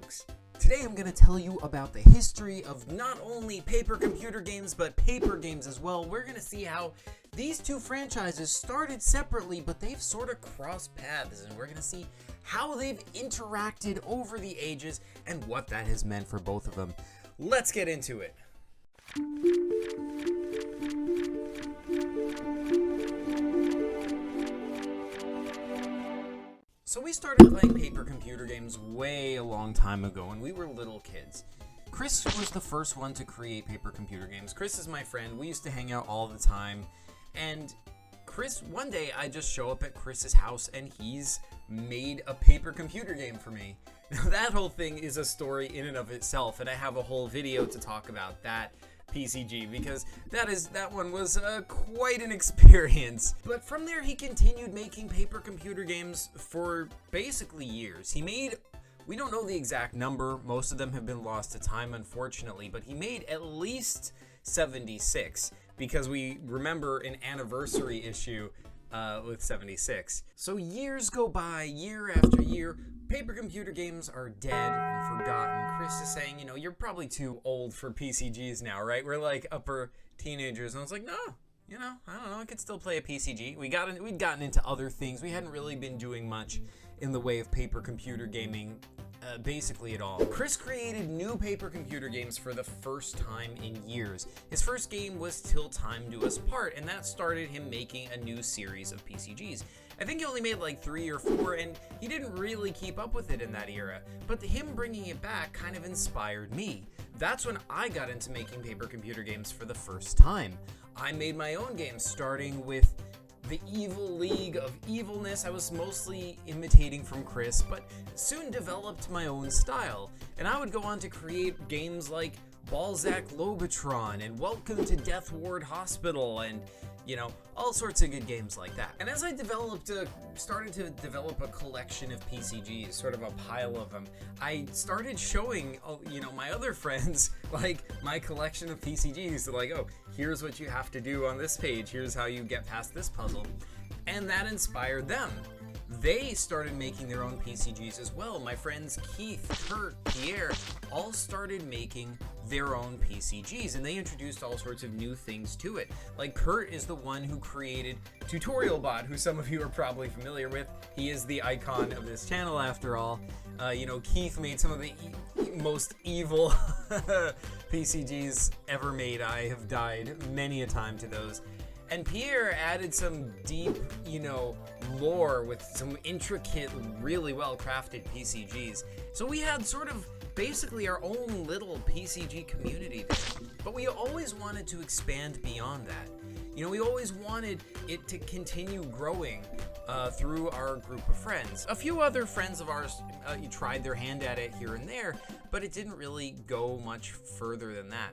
Krux. Today I'm going to tell you about the history of not only paper computer games, but paper games as well. We're going to see how these two franchises started separately, but they've sort of crossed paths, and we're going to see how they've interacted over the ages and what that has meant for both of them. Let's get into it. So we started playing paper computer games way a long time ago when we were little kids. Chris was the first one to create paper computer games. Chris is my friend. We used to hang out all the time. And Chris, one day I just show up at Chris's house and he's made a paper computer game for me. Now that whole thing is a story in and of itself, and I have a whole video to talk about that PCG because that one was quite an experience. But from there he continued making paper computer games for basically years. He made, we don't know the exact number, most of them have been lost to time unfortunately, but he made at least 76 because we remember an anniversary issue with 76. So years go by, year after year, paper computer games are dead and forgotten. Chris is saying, you know, you're probably too old for PCGs now, right? We're like upper teenagers. And I was like, no, you know, I don't know, I could still play a PCG. We'd gotten into other things. We hadn't really been doing much in the way of paper computer gaming basically at all. Chris created new paper computer games for the first time in years. His first game was Till Time Do Us Part, and that started him making a new series of PCGs. I think he only made like 3 or 4, and he didn't really keep up with it in that era, but him bringing it back kind of inspired me. That's when I got into making paper computer games for the first time. I made my own games, starting with the Evil League of Evilness. I was mostly imitating from Chris, but soon developed my own style. And I would go on to create games like Balzac Lobotron and Welcome to Death Ward Hospital and, you know, all sorts of good games like that. And as I started to develop a collection of PCGs, sort of a pile of them, I started showing, you know, my other friends, like, my collection of PCGs. They're like, oh, here's what you have to do on this page. Here's how you get past this puzzle. And that inspired them. They started making their own PCGs as well. My friends Keith, Kurt, Pierre all started making their own PCGs, and they introduced all sorts of new things to it. Like Kurt is the one who created TutorialBot, who some of you are probably familiar with. He is the icon of this channel after all. You know, Keith made some of the most evil PCGs ever made. I have died many a time to those. And Pierre added some deep, you know, lore with some intricate, really well-crafted PCGs. So we had sort of basically our own little PCG community there. But we always wanted to expand beyond that. You know, we always wanted it to continue growing through our group of friends. A few other friends of ours tried their hand at it here and there, but it didn't really go much further than that.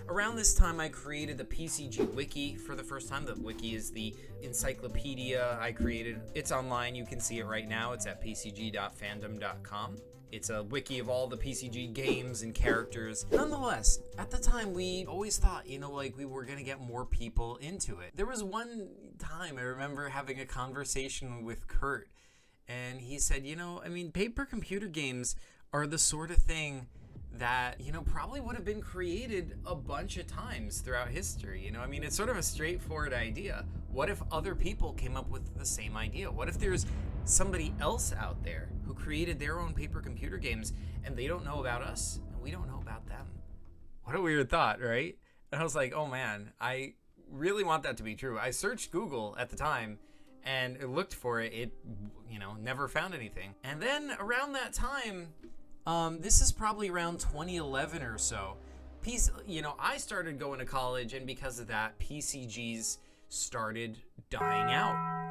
Around this time, I created the PCG Wiki for the first time. The Wiki is the encyclopedia I created. It's online. You can see it right now. It's at pcg.fandom.com. It's a wiki of all the PCG games and characters. Nonetheless, at the time, we always thought, you know, like we were going to get more people into it. There was one time I remember having a conversation with Kurt, and he said, you know, I mean, paper computer games are the sort of thing that, you know, probably would have been created a bunch of times throughout history. You know, I mean, it's sort of a straightforward idea. What if other people came up with the same idea? What if there's somebody else out there who created their own paper computer games and they don't know about us and we don't know about them? What a weird thought, right? And I was like, oh man, I really want that to be true. I searched Google at the time and looked for it. It, you know, never found anything. And then around that time, this is probably around 2011 or so. You know, I started going to college, and because of that, PCGs started dying out.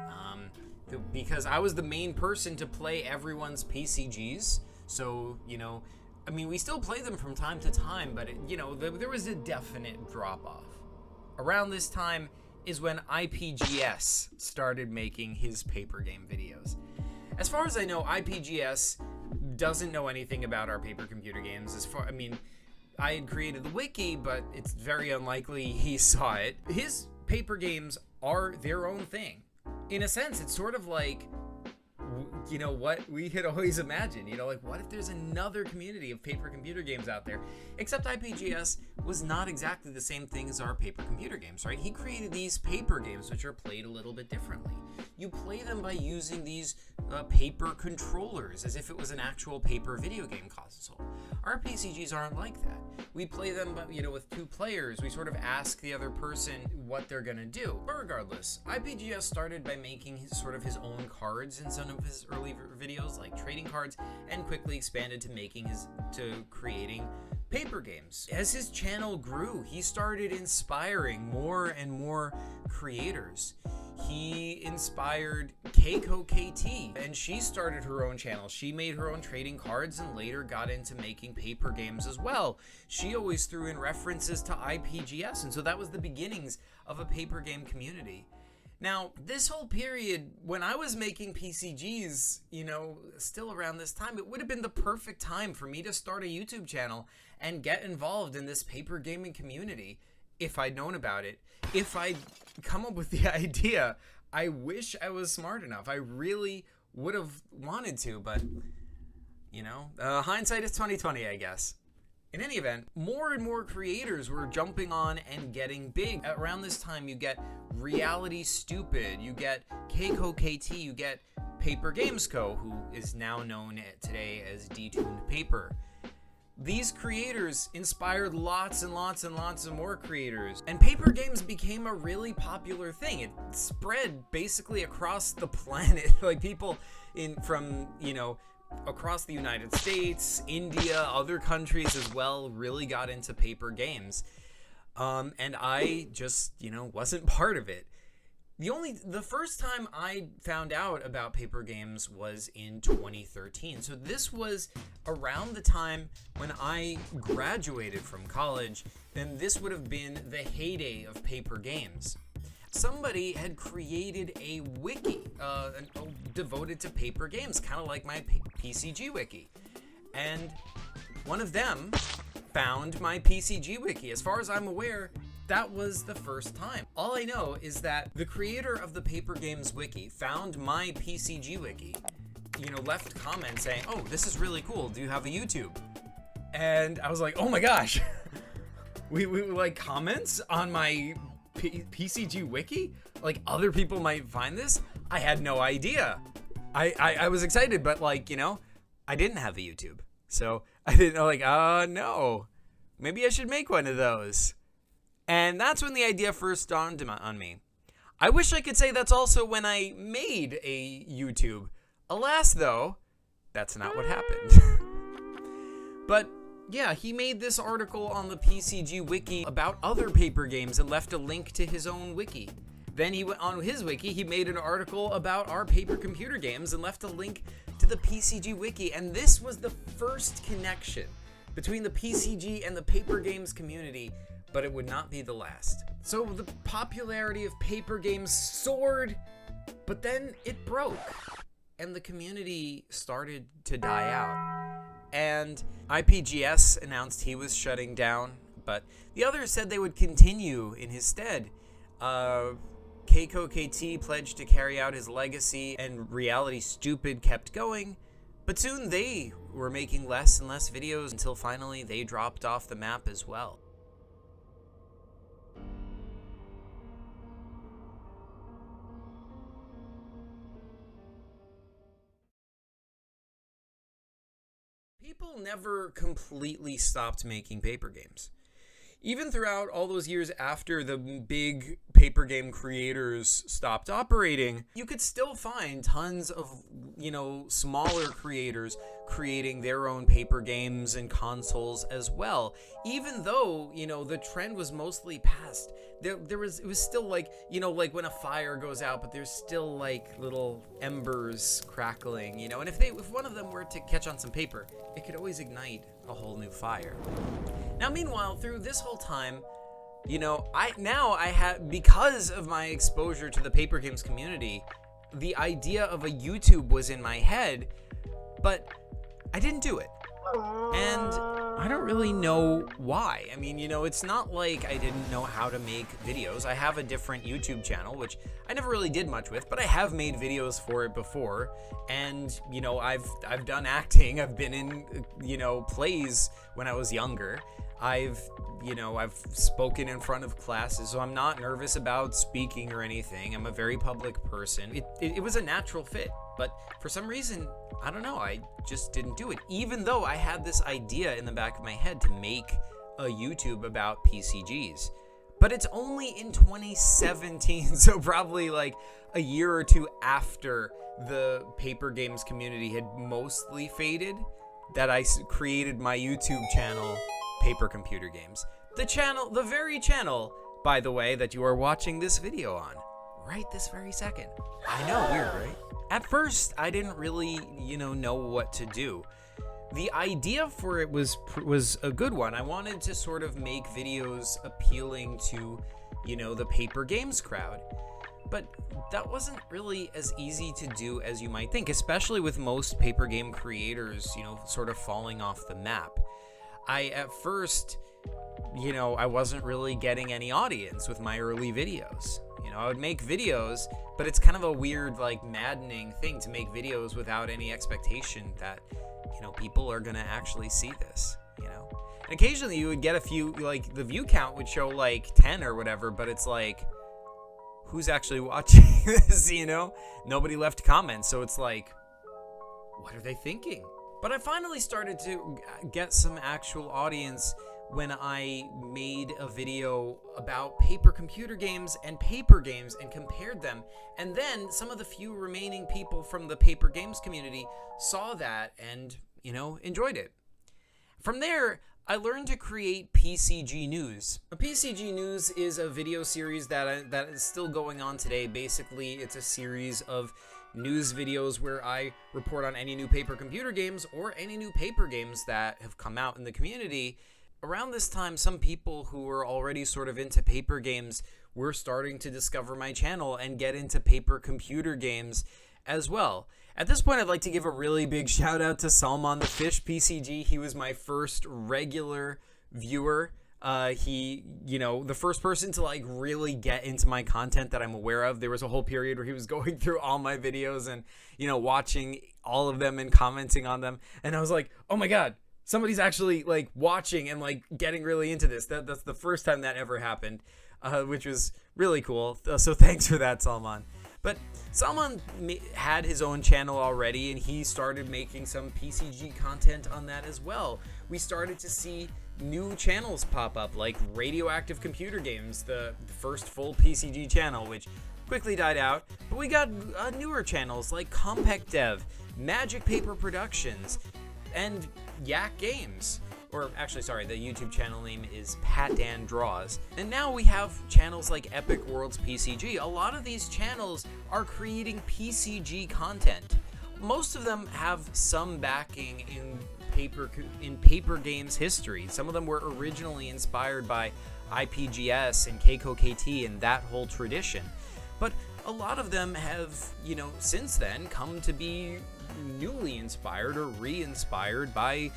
Because I was the main person to play everyone's PCGs. So, you know, I mean, we still play them from time to time, but, you know, there was a definite drop-off. Around this time is when IPGS started making his paper game videos. As far as I know, IPGS doesn't know anything about our paper computer games. I mean, I had created the wiki, but it's very unlikely he saw it. His paper games are their own thing. In a sense, it's sort of like you know, what we had always imagined, you know, like, what if there's another community of paper computer games out there? Except IPGS was not exactly the same thing as our paper computer games, right? He created these paper games, which are played a little bit differently. You play them by using these paper controllers, as if it was an actual paper video game console. Our PCGs aren't like that. We play them, you know, with 2 players. We sort of ask the other person what they're gonna do. But regardless, IPGS started by making his own cards in some of his early videos, like trading cards, and quickly expanded to creating paper games. As his channel grew, he started inspiring more and more creators. He inspired KcoKt, and she started her own channel. She made her own trading cards and later got into making paper games as well. She always threw in references to IPGS, and so that was the beginnings of a paper game community. Now, this whole period, when I was making PCGs, you know, still around this time, it would have been the perfect time for me to start a YouTube channel and get involved in this paper gaming community if I'd known about it. If I'd come up with the idea, I wish I was smart enough. I really would have wanted to, but, you know, hindsight is 20/20, I guess. In any event, more and more creators were jumping on and getting big. Around this time, you get Reality Stupid, you get KcoKt, you get Paper Games Co., who is now known today as Detuned Paper. These creators inspired lots and lots and lots of more creators, and paper games became a really popular thing. It spread basically across the planet. Like, people from, you know, across the United States, India, other countries as well, really got into paper games. And I just, you know, wasn't part of it. The first time I found out about paper games was in 2013. So this was around the time when I graduated from college, and this would have been the heyday of paper games. Somebody had created a wiki devoted to paper games, kind of like my PCG wiki. And one of them found my PCG wiki. As far as I'm aware, that was the first time. All I know is that the creator of the Paper Games Wiki found my PCG Wiki, you know, left comments saying, "Oh, this is really cool. Do you have a YouTube?" And I was like, "Oh my gosh, we like comments on my PCG Wiki? Like, other people might find this?" I had no idea. I was excited, but, like, you know, I didn't have a YouTube, so I didn't know, like, no, maybe I should make one of those. And that's when the idea first dawned on me. I wish I could say that's also when I made a YouTube. Alas, though, that's not what happened. But yeah, he made this article on the PCG Wiki about other paper games and left a link to his own wiki. Then he went on his wiki, he made an article about our paper computer games and left a link to the PCG Wiki. And this was the first connection between the PCG and the paper games community, but it would not be the last. So the popularity of paper games soared, but then it broke, and the community started to die out. And IPGS announced he was shutting down, but the others said they would continue in his stead. KcoKt pledged to carry out his legacy, and Reality Stupid kept going, but soon they were making less and less videos until finally they dropped off the map as well. People never completely stopped making paper games. Even throughout all those years after the big paper game creators stopped operating, you could still find tons of, you know, smaller creators creating their own paper games and consoles as well. Even though, you know, the trend was mostly past, it was still like, you know, like when a fire goes out, but there's still like little embers crackling, you know, and if one of them were to catch on some paper, it could always ignite a whole new fire. Now, meanwhile, through this whole time, you know, I had, because of my exposure to the paper games community, the idea of a YouTube was in my head, but I didn't do it. And I don't really know why. I mean, it's not like I didn't know how to make videos. I have a different YouTube channel, which I never really did much with, but I have made videos for it before. And, I've done acting. I've been in, plays when I was younger. I've spoken in front of classes, so I'm not nervous about speaking or anything. I'm a very public person. It was a natural fit, but for some reason, I don't know, I just didn't do it. Even though I had this idea in the back of my head to make a YouTube about PCGs. But it's only in 2017, so probably like a year or two after the paper games community had mostly faded, that I created my YouTube channel, Paper Computer Games. The very channel, by the way, that you are watching this video on, right this very second. I know, weird, right? At first, I didn't really, know what to do. The idea for it was a good one. I wanted to sort of make videos appealing to, the paper games crowd. But that wasn't really as easy to do as you might think, especially with most paper game creators, sort of falling off the map. At first, I wasn't really getting any audience with my early videos. I would make videos, but it's kind of a weird, maddening thing to make videos without any expectation that, people are going to actually see this, And occasionally you would get a few, the view count would show 10 or whatever, but it's who's actually watching this, Nobody left comments, so it's what are they thinking? But I finally started to get some actual audience when I made a video about paper computer games and paper games and compared them. And then some of the few remaining people from the paper games community saw that and, enjoyed it. From there, I learned to create PCG News. A PCG News is a video series that is still going on today. Basically, it's a series of news videos where I report on any new paper computer games or any new paper games that have come out in the community. Around this time, some people who were already sort of into paper games were starting to discover my channel and get into paper computer games as well. At this point, I'd like to give a really big shout out to Salman the Fish PCG. He was my first regular viewer. He, the first person to really get into my content that I'm aware of. There was a whole period where he was going through all my videos and, watching all of them and commenting on them. And I was like, oh my God, somebody's actually watching and getting really into this. That's the first time that ever happened, which was really cool. So thanks for that, Salman. But Salman had his own channel already, and he started making some PCG content on that as well. We started to see new channels pop up, like Radioactive Computer Games, the first full PCG channel, which quickly died out. But we got newer channels like Compact Dev, Magic Paper Productions, and Yak Games. Or actually, sorry, the YouTube channel name is Pat Dan Draws. And now we have channels like Epic Worlds PCG. A lot of these channels are creating PCG content. Most of them have some backing in paper games history. Some of them were originally inspired by IPGS and KcoKt and that whole tradition. But a lot of them have, since then come to be newly inspired or re-inspired by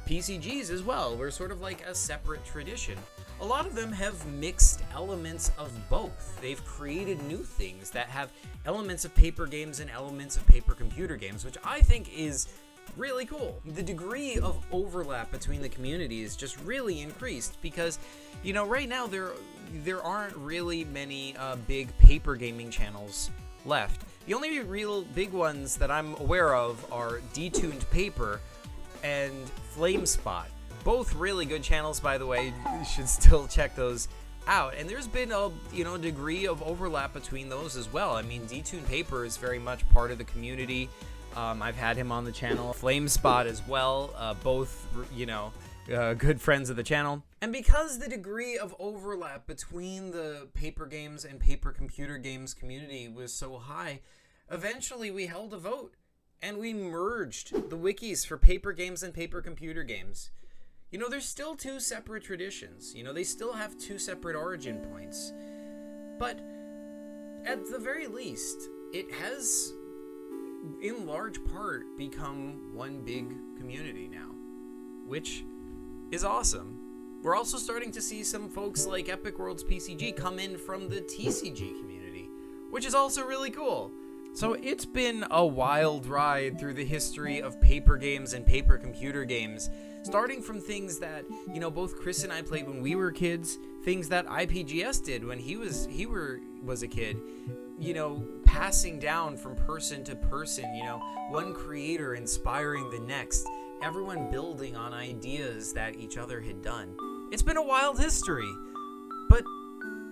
PCGs as well. We're sort of like a separate tradition. A lot of them have mixed elements of both. They've created new things that have elements of paper games and elements of paper computer games, which I think is really cool. The degree of overlap between the communities just really increased because, right now there aren't really many big paper gaming channels left. The only real big ones that I'm aware of are Detuned Paper and FlameSpot. Both really good channels, by the way. You should still check those out. And there's been a degree of overlap between those as well. I mean, Detuned Paper is very much part of the community. I've had him on the channel. FlameSpot as well. Both, good friends of the channel. And because the degree of overlap between the paper games and paper computer games community was so high, eventually we held a vote. And we merged the wikis for paper games and paper computer games. There's still two separate traditions. They still have two separate origin points. But at the very least, it has, in large part, become one big community now. Which is awesome. We're also starting to see some folks like Epic Worlds PCG come in from the TCG community, which is also really cool. So it's been a wild ride through the history of paper games and paper computer games, starting from things that, both Chris and I played when we were kids, things that IPGS did when he was a kid, passing down from person to person, one creator inspiring the next, everyone building on ideas that each other had done. It's been a wild history, but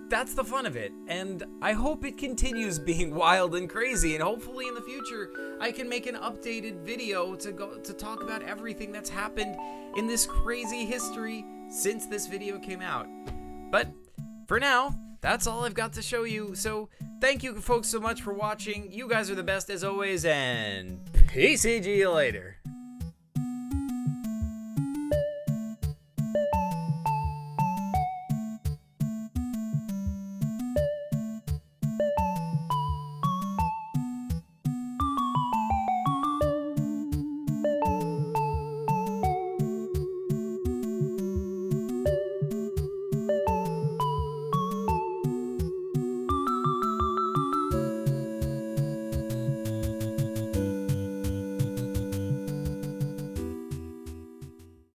that's the fun of it, and I hope it continues being wild and crazy, and hopefully in the future I can make an updated video to talk about everything that's happened in this crazy history since this video came out. But for now, that's all I've got to show you, so thank you folks so much for watching. You guys are the best as always, and PCG you later.